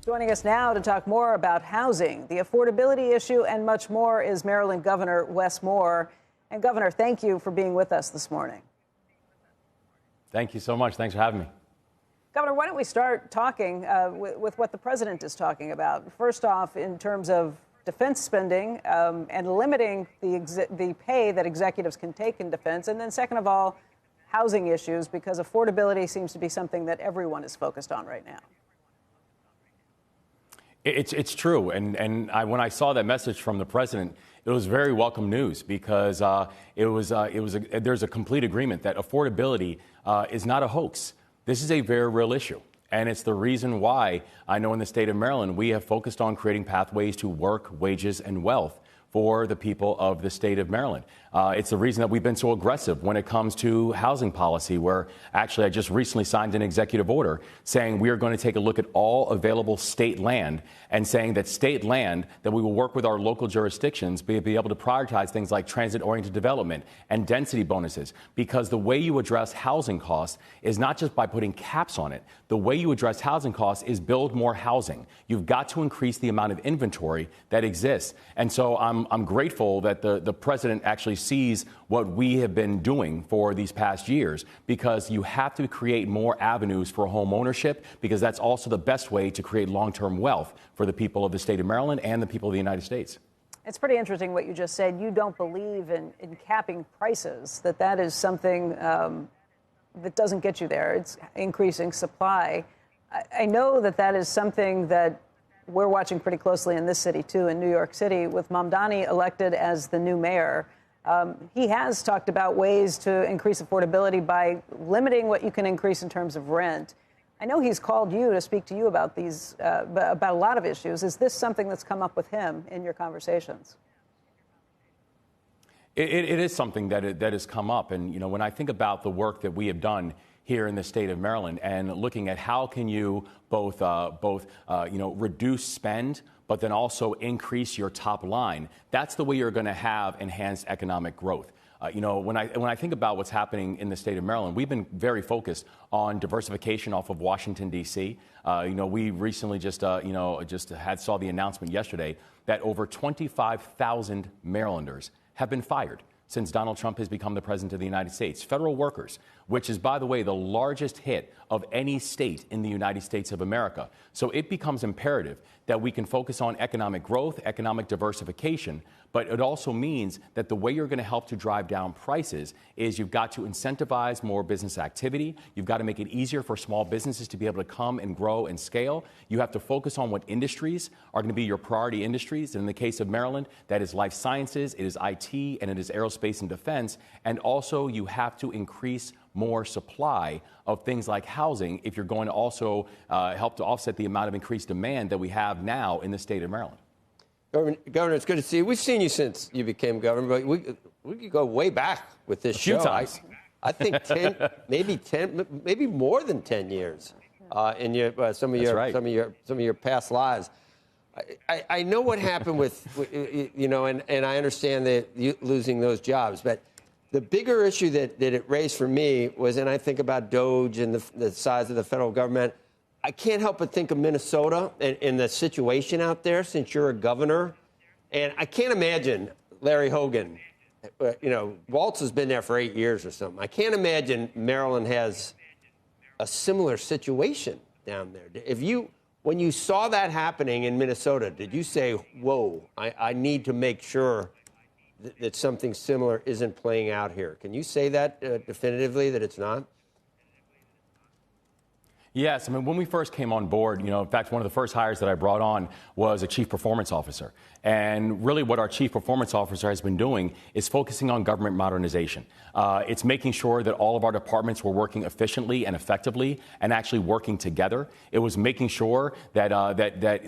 Joining us now to talk more about housing, the affordability issue, and much more is Maryland Governor Wes Moore. And Governor, thank you for being with us this morning. Thank you so much. Thanks for having me. Governor, why don't we start talking with what the president is talking about? First off, in terms of defense spending and limiting the pay that executives can take in defense. And then second of all, housing issues, because affordability seems to be something that everyone is focused on right now. It's true. And when I saw that message from the president, it was very welcome news because there's a complete agreement that affordability is not a hoax. This is a very real issue. And it's the reason why I know in the state of Maryland, we have focused on creating pathways to work, wages, and wealth for the people of the state of Maryland. It's the reason that we've been so aggressive when it comes to housing policy, where actually I just recently signed an executive order saying we are going to take a look at all available state land and saying that state land that we will work with our local jurisdictions, be able to prioritize things like transit-oriented development and density bonuses, because the way you address housing costs is not just by putting caps on it. The way you address housing costs is build more housing. You've got to increase the amount of inventory that exists. And so I'm grateful that the president actually sees what we have been doing for these past years, because you have to create more avenues for home ownership, because that's also the best way to create long-term wealth for the people of the state of Maryland and the people of the United States. It's pretty interesting what you just said. You don't believe in capping prices, that is something that doesn't get you there. It's increasing supply. I know that is something that we're watching pretty closely in this city, too, in New York City, with Mamdani elected as the new mayor. He has talked about ways to increase affordability by limiting what you can increase in terms of rent. I know he's called you to speak to you about about a lot of issues. Is this something that's come up with him in your conversations? It is something that has come up. And, you know, when I think about the work that we have done here in the state of Maryland and looking at how can you both reduce spend, but then also increase your top line, that's the way you're going to have enhanced economic growth. When I think about what's happening in the state of Maryland, we've been very focused on diversification off of Washington, D.C. We recently saw the announcement yesterday that over 25,000 Marylanders have been fired since Donald Trump has become the president of the United States. Federal workers, which is, by the way, the largest hit of any state in the United States of America. So it becomes imperative that we can focus on economic growth, economic diversification, but it also means that the way you're going to help to drive down prices is you've got to incentivize more business activity. You've got to make it easier for small businesses to be able to come and grow and scale. You have to focus on what industries are going to be your priority industries. And in the case of Maryland, that is life sciences, it is IT, and it is aerospace and defense. And also you have to increase more supply of things like housing if you're going to also help to offset the amount of increased demand that we have now in the state of Maryland. Governor, it's good to see you. We've seen you since you became governor, but we could go way back with this show. Times. I think 10, maybe more than 10 years in your some of your past lives. I know what happened with and I understand that you losing those jobs, but the bigger issue that it raised for me was, and I think about DOGE and the size of the federal government, I can't help but think of Minnesota and the situation out there since you're a governor. And I can't imagine Larry Hogan, Waltz has been there for 8 years or something. I can't imagine Maryland has a similar situation down there. When you saw that happening in Minnesota, did you say, whoa, I need to make sure that something similar isn't playing out here? Can you say that definitively, that it's not? Yes. I mean, when we first came on board, in fact, one of the first hires that I brought on was a chief performance officer. And really what our chief performance officer has been doing is focusing on government modernization. It's making sure that all of our departments were working efficiently and effectively and actually working together. It was making sure that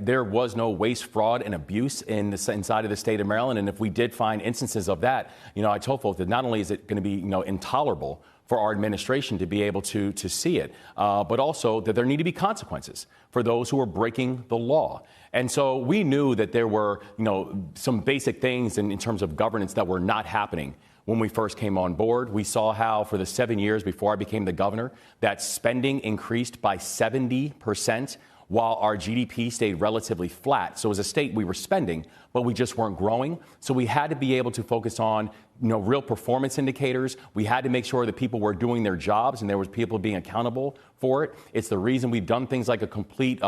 there was no waste, fraud, and abuse inside of the state of Maryland. And if we did find instances of that, I told folks that not only is it going to be, intolerable for our administration to be able to see it, but also that there need to be consequences for those who are breaking the law. And so we knew that there were, some basic things in terms of governance that were not happening when we first came on board. We saw how for the 7 years before I became the governor, that spending increased by 70%, while our GDP stayed relatively flat. So as a state, we were spending, but we just weren't growing. So we had to be able to focus on real performance indicators. We had to make sure that people were doing their jobs and there was people being accountable for it. It's the reason we've done things like a complete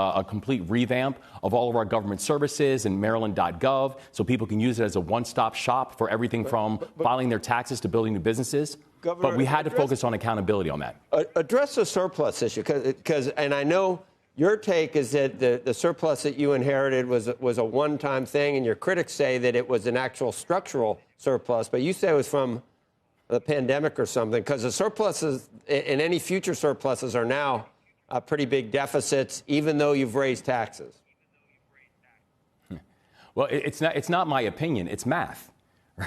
revamp of all of our government services in Maryland.gov, so people can use it as a one-stop shop for everything from filing their taxes to building new businesses. Governor, but we had to focus on accountability on that. Address the surplus issue, because and I know your take is that the surplus that you inherited was a one-time thing, and your critics say that it was an actual structural surplus, but you say it was from the pandemic or something, because the surpluses and any future surpluses are now pretty big deficits, even though you've raised taxes. Well, it's not my opinion. It's math,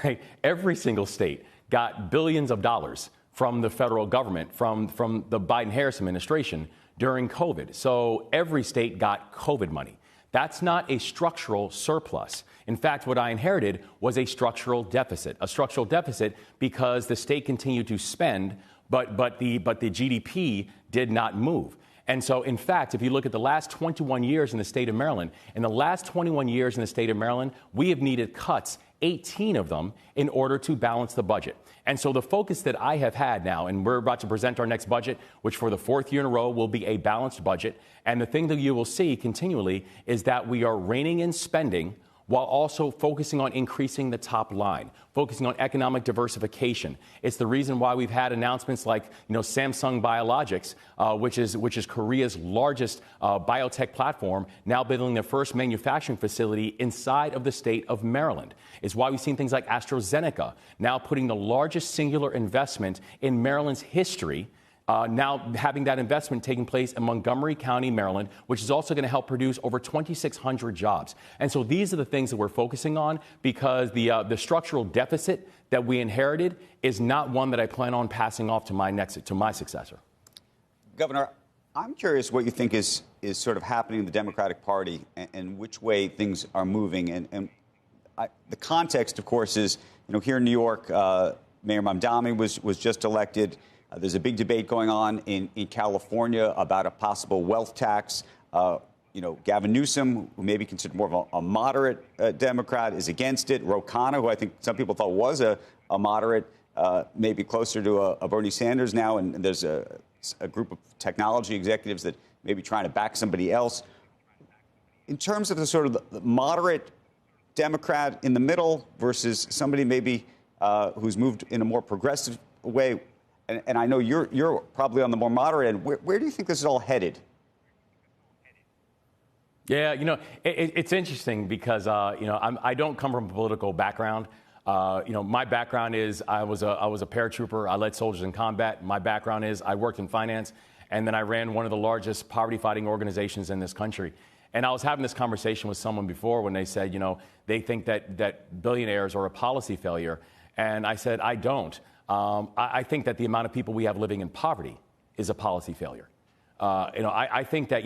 right? Every single state got billions of dollars from the federal government, from the Biden-Harris administration during COVID. So every state got COVID money. That's not a structural surplus. In fact, what I inherited was a structural deficit because the state continued to spend, but the GDP did not move. And so, in fact, if you look at the last 21 years in the state of Maryland, we have needed cuts, 18 of them, in order to balance the budget. And so the focus that I have had now, and we're about to present our next budget, which for the fourth year in a row will be a balanced budget. And the thing that you will see continually is that we are reining in spending while also focusing on increasing the top line, focusing on economic diversification. It's the reason why we've had announcements like, Samsung Biologics, which is Korea's largest biotech platform, now building their first manufacturing facility inside of the state of Maryland. It's why we've seen things like AstraZeneca now putting the largest singular investment in Maryland's history, now having that investment taking place in Montgomery County, Maryland, which is also going to help produce over 2,600 jobs. And so these are the things that we're focusing on, because the structural deficit that we inherited is not one that I plan on passing off to my successor. Governor, I'm curious what you think is sort of happening in the Democratic Party and which way things are moving. And the context, of course, is, here in New York, Mayor Mamdani was just elected. There's a big debate going on in California about a possible wealth tax. Gavin Newsom, who may be considered more of a moderate Democrat, is against it. Ro Khanna, who I think some people thought was a moderate, maybe closer to a Bernie Sanders now. And there's a group of technology executives that may be trying to back somebody else. In terms of the sort of the moderate Democrat in the middle versus somebody maybe who's moved in a more progressive way, and I know you're probably on the more moderate end. Where do you think this is all headed? Yeah, it's interesting because I don't come from a political background. My background is I was a paratrooper. I led soldiers in combat. My background is I worked in finance, and then I ran one of the largest poverty-fighting organizations in this country. And I was having this conversation with someone before when they said, they think that billionaires are a policy failure, and I said I don't. I think that the amount of people we have living in poverty is a policy failure. I think that,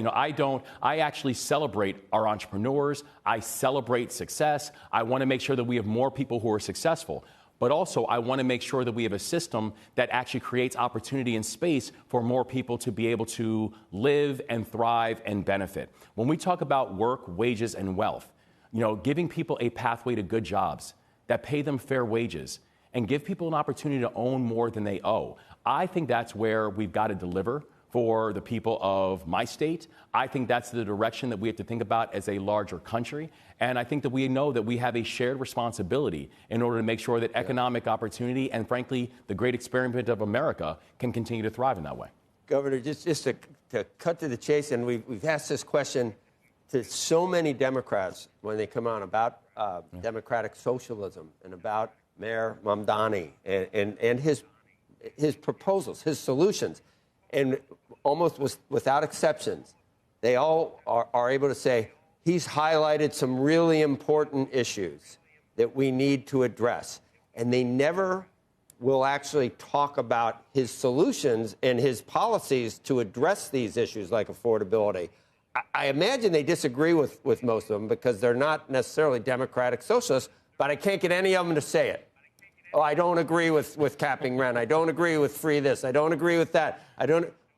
I actually celebrate our entrepreneurs. I celebrate success. I want to make sure that we have more people who are successful. But also, I want to make sure that we have a system that actually creates opportunity and space for more people to be able to live and thrive and benefit. When we talk about work, wages, and wealth, giving people a pathway to good jobs that pay them fair wages and give people an opportunity to own more than they owe. I think that's where we've got to deliver for the people of my state. I think that's the direction that we have to think about as a larger country. And I think that we know that we have a shared responsibility in order to make sure that economic opportunity and, frankly, the great experiment of America can continue to thrive in that way. Governor, just to cut to the chase, and we've asked this question to so many Democrats when they come on about democratic socialism and about Mayor Mamdani and his proposals, his solutions. And almost without exceptions, they all are able to say, he's highlighted some really important issues that we need to address. And they never will actually talk about his solutions and his policies to address these issues like affordability. I imagine they disagree with most of them because they're not necessarily democratic socialists, but I can't get any of them to say it. Oh, I don't agree with capping rent. I don't agree with free this. I don't agree with that.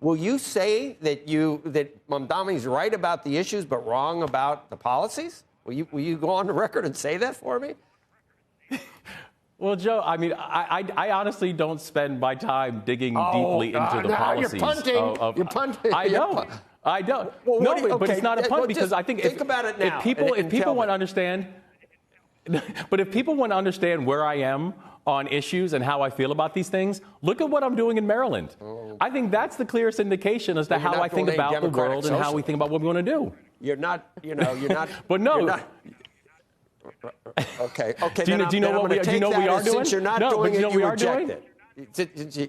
will you say that Mamdani's right about the issues but wrong about the policies? Will you go on the record and say that for me? Well, Joe, I mean, I honestly don't spend my time digging deeply into the policies. You're punting. You're punting. I know. I don't. Well, no, but it's not a punt because I think think about it now. If people want to understand, but if people want to understand where I am on issues and how I feel about these things, look at what I'm doing in Maryland. I think that's the clearest indication as to how I think about the world and how we think about what we want to do. You're not, you're not. But no. You're not, okay. Do you know what we are doing? Since you're not doing it, you reject it.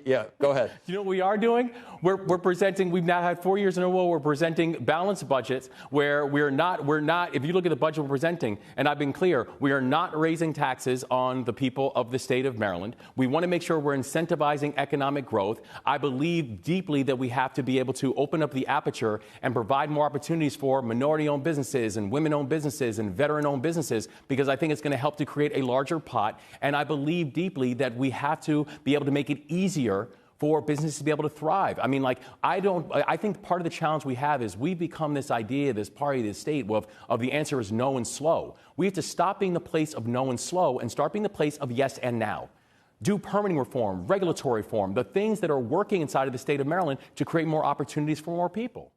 Yeah, go ahead. You know what we are doing? We're presenting, we've now had 4 years in a row, we're presenting balanced budgets where we're not, if you look at the budget we're presenting, and I've been clear, we are not raising taxes on the people of the state of Maryland. We want to make sure we're incentivizing economic growth. I believe deeply that we have to be able to open up the aperture and provide more opportunities for minority-owned businesses and women-owned businesses and veteran-owned businesses, because I think it's going to help to create a larger pot. And I believe deeply that we have to be able to make it easier for businesses to be able to thrive. I mean, I think part of the challenge we have is we've become this idea, this party, this state of the answer is no and slow. We have to stop being the place of no and slow and start being the place of yes and now. Do permitting reform, regulatory reform, the things that are working inside of the state of Maryland to create more opportunities for more people.